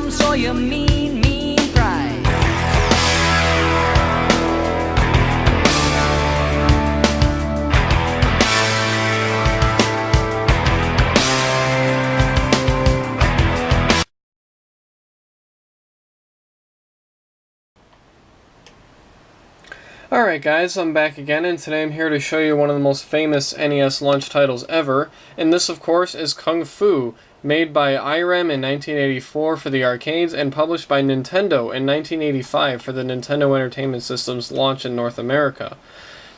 arms for your mean, mean pride. Alright guys, I'm back again, and today I'm here to show you one of the most famous NES launch titles ever, and this of course is Kung Fu, made by Irem in 1984 for the arcades and published by Nintendo in 1985 for the Nintendo Entertainment System's launch in North America.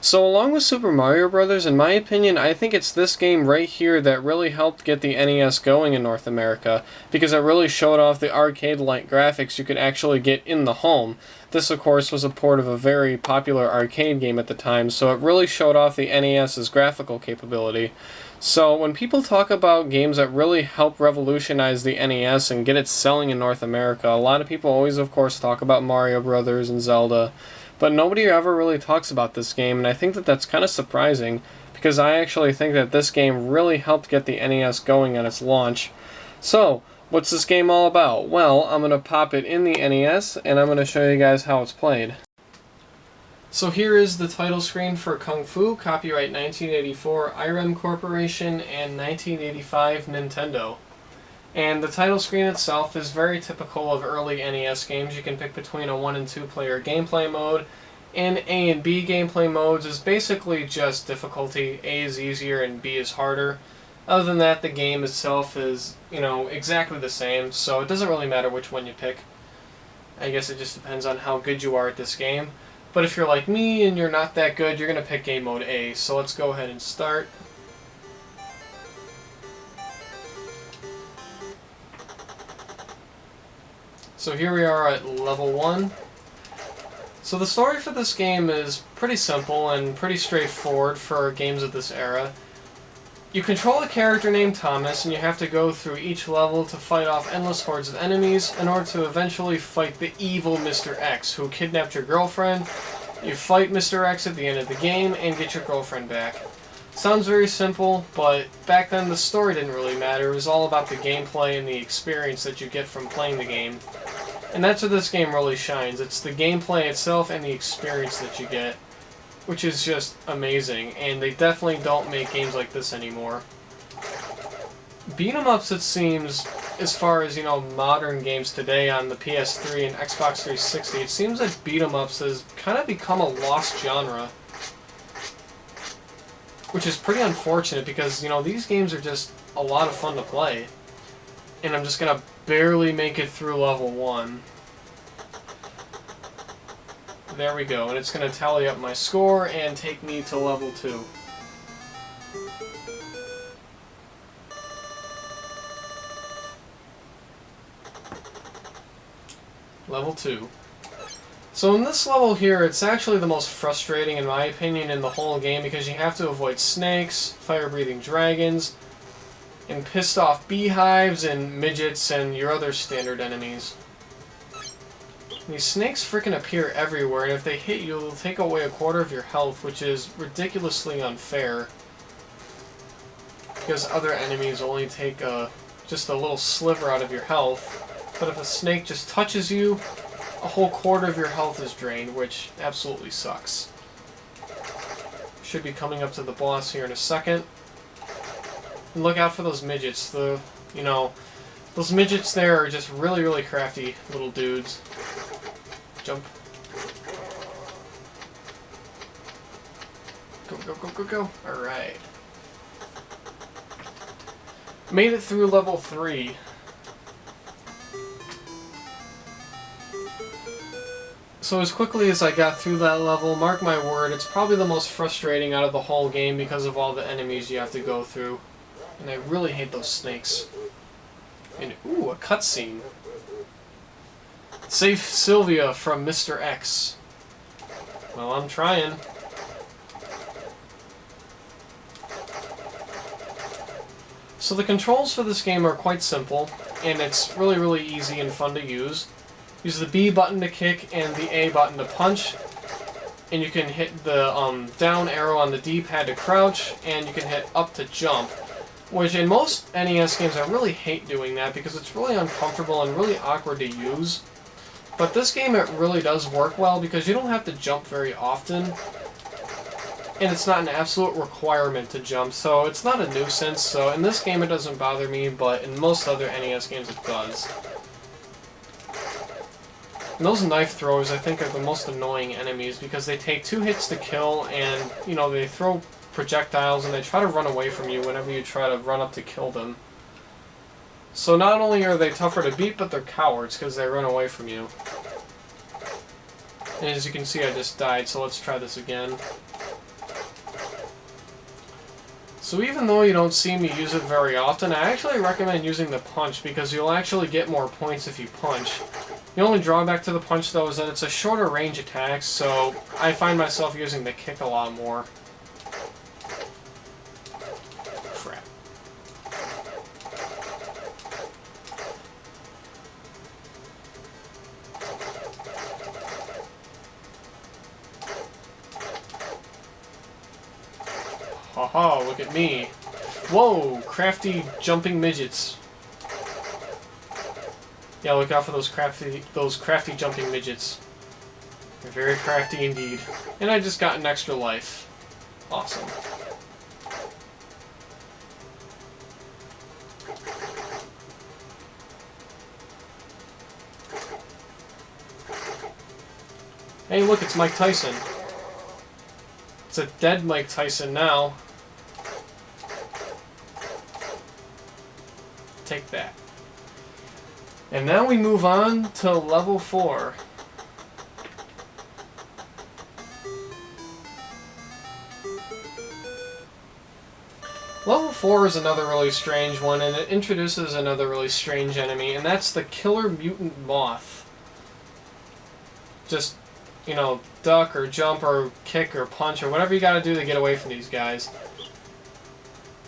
So along with Super Mario Bros., in my opinion, I think it's this game right here that really helped get the NES going in North America, because it really showed off the arcade-like graphics you could actually get in the home. This, of course, was a port of a very popular arcade game at the time, so it really showed off the NES's graphical capability. So when people talk about games that really help revolutionize the NES and get it selling in North America, a lot of people always, of course, talk about Mario Brothers and Zelda, but nobody ever really talks about this game, and I think that that's kind of surprising, because I actually think that this game really helped get the NES going at its launch. So, what's this game all about? Well, I'm going to pop it in the NES, and I'm going to show you guys how it's played. So here is the title screen for Kung Fu, copyright 1984 Irem Corporation and 1985 Nintendo. And the title screen itself is very typical of early NES games. You can pick between a 1 and 2 player gameplay mode, and A and B gameplay modes is basically just difficulty. A is easier and B is harder. Other than that, the game itself is, exactly the same, so it doesn't really matter which one you pick. I guess it just depends on how good you are at this game. But if you're like me and you're not that good, you're going to pick game mode A. So let's go ahead and start. So here we are at level 1. So the story for this game is pretty simple and pretty straightforward for games of this era. You control a character named Thomas, and you have to go through each level to fight off endless hordes of enemies in order to eventually fight the evil Mr. X, who kidnapped your girlfriend. You fight Mr. X at the end of the game and get your girlfriend back. Sounds very simple, but back then the story didn't really matter. It was all about the gameplay and the experience that you get from playing the game. And that's where this game really shines. It's the gameplay itself and the experience that you get, which is just amazing, and they definitely don't make games like this anymore. Beat-em-ups, it seems, as far as, modern games today on the PS3 and Xbox 360, it seems that beat-em-ups has kind of become a lost genre. Which is pretty unfortunate because, these games are just a lot of fun to play. And I'm just going to barely make it through level 1. There we go, and it's going to tally up my score and take me to level 2. Level 2. So in this level here, it's actually the most frustrating, in my opinion, in the whole game, because you have to avoid snakes, fire-breathing dragons, and pissed-off beehives, and midgets, and your other standard enemies. These snakes freaking appear everywhere, and if they hit you, they'll take away a quarter of your health, which is ridiculously unfair. Because other enemies only take just a little sliver out of your health, but if a snake just touches you, a whole quarter of your health is drained, which absolutely sucks. Should be coming up to the boss here in a second. And look out for those midgets. Those midgets there are just really, really crafty little dudes. Jump. Go, go, go, go, go. Alright. Made it through level 3. So as quickly as I got through that level, mark my word, it's probably the most frustrating out of the whole game because of all the enemies you have to go through. And I really hate those snakes. And ooh, a cutscene. Save Sylvia from Mr. X. Well, I'm trying. So the controls for this game are quite simple, and it's really, really easy and fun to use. Use the B button to kick and the A button to punch, and you can hit the down arrow on the D-pad to crouch, and you can hit up to jump. Which in most NES games I really hate doing that because it's really uncomfortable and really awkward to use. But this game it really does work well because you don't have to jump very often. And it's not an absolute requirement to jump, so it's not a nuisance. So in this game it doesn't bother me, but in most other NES games it does. And those knife throwers I think are the most annoying enemies because they take 2 hits to kill and, you know, they throw projectiles and they try to run away from you whenever you try to run up to kill them. So not only are they tougher to beat, but they're cowards because they run away from you. And as you can see I just died, so let's try this again. So even though you don't see me use it very often, I actually recommend using the punch because you'll actually get more points if you punch. The only drawback to the punch though is that it's a shorter range attack, so I find myself using the kick a lot more. Crap. Haha, look at me. Whoa, crafty jumping midgets. Yeah, look out for those crafty jumping midgets. They're very crafty indeed. And I just got an extra life. Awesome. Hey, look, it's Mike Tyson. It's a dead Mike Tyson now. Take that. And now we move on to level 4. Level 4 is another really strange one, and it introduces another really strange enemy, and that's the Killer Mutant Moth. Just, you know, duck or jump or kick or punch or whatever you gotta do to get away from these guys.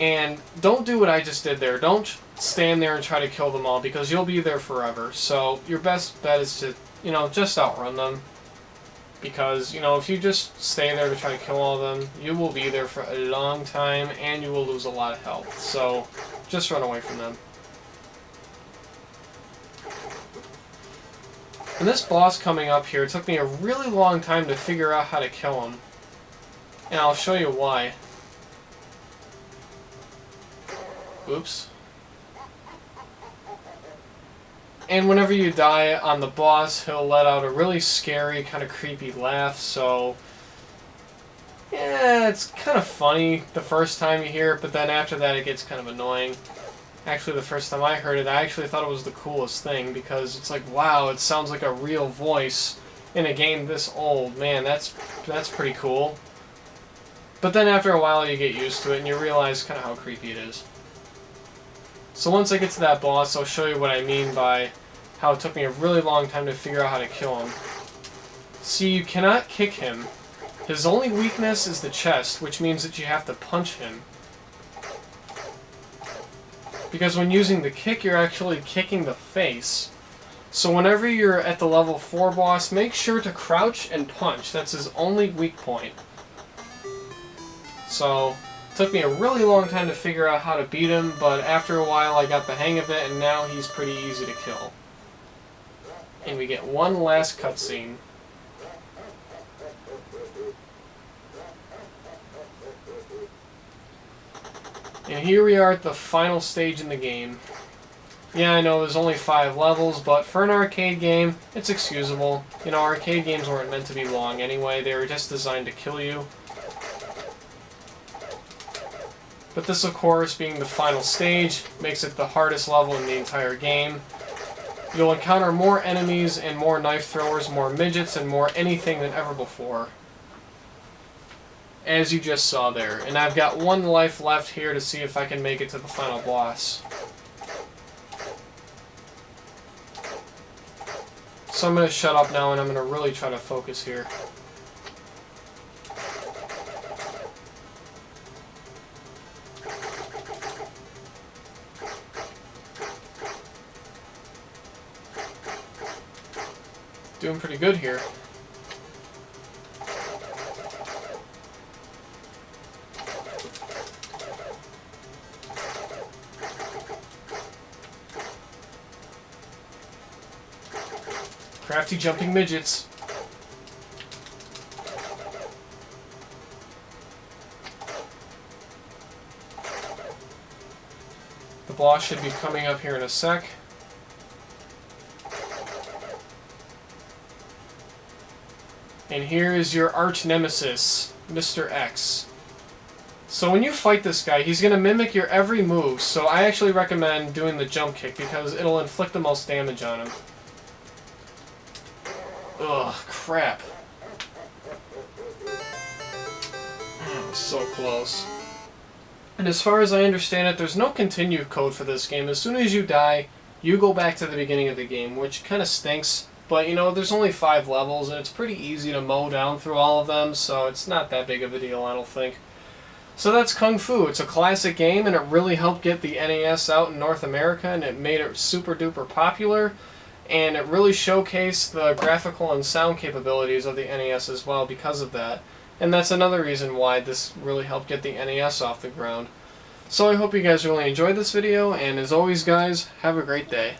And don't do what I just did there. Don't stand there and try to kill them all because you'll be there forever. So your best bet is to, you know, just outrun them. Because, you know, if you just stay there to try to kill all of them, you will be there for a long time and you will lose a lot of health. So just run away from them. And this boss coming up here, it took me a really long time to figure out how to kill him. And I'll show you why. Oops. And whenever you die on the boss, he'll let out a really scary, kind of creepy laugh, so... yeah, it's kind of funny the first time you hear it, but then after that it gets kind of annoying. Actually, the first time I heard it, I actually thought it was the coolest thing, because it's like, wow, it sounds like a real voice in a game this old. Man, that's pretty cool. But then after a while you get used to it, and you realize kind of how creepy it is. So once I get to that boss, I'll show you what I mean by how it took me a really long time to figure out how to kill him. See, you cannot kick him. His only weakness is the chest, which means that you have to punch him. Because when using the kick, you're actually kicking the face. So whenever you're at the level 4 boss, make sure to crouch and punch. That's his only weak point. So... took me a really long time to figure out how to beat him, but after a while I got the hang of it, and now he's pretty easy to kill. And we get one last cutscene. And here we are at the final stage in the game. Yeah, I know there's only 5 levels, but for an arcade game, it's excusable. You know, arcade games weren't meant to be long anyway, they were just designed to kill you. But this, of course, being the final stage, makes it the hardest level in the entire game. You'll encounter more enemies and more knife throwers, more midgets, and more anything than ever before. As you just saw there. And I've got 1 life left here to see if I can make it to the final boss. So I'm going to shut up now and I'm going to really try to focus here. Doing pretty good here. Crafty jumping midgets. The boss should be coming up here in a sec. And here is your arch nemesis, Mr. X. So when you fight this guy, he's going to mimic your every move, so I actually recommend doing the jump kick because it'll inflict the most damage on him. Ugh, crap. So close. And as far as I understand it, there's no continue code for this game. As soon as you die, you go back to the beginning of the game, which kind of stinks. But, you know, there's only 5 levels, and it's pretty easy to mow down through all of them, so it's not that big of a deal, I don't think. So that's Kung Fu. It's a classic game, and it really helped get the NES out in North America, and it made it super duper popular. And it really showcased the graphical and sound capabilities of the NES as well because of that. And that's another reason why this really helped get the NES off the ground. So I hope you guys really enjoyed this video, and as always guys, have a great day.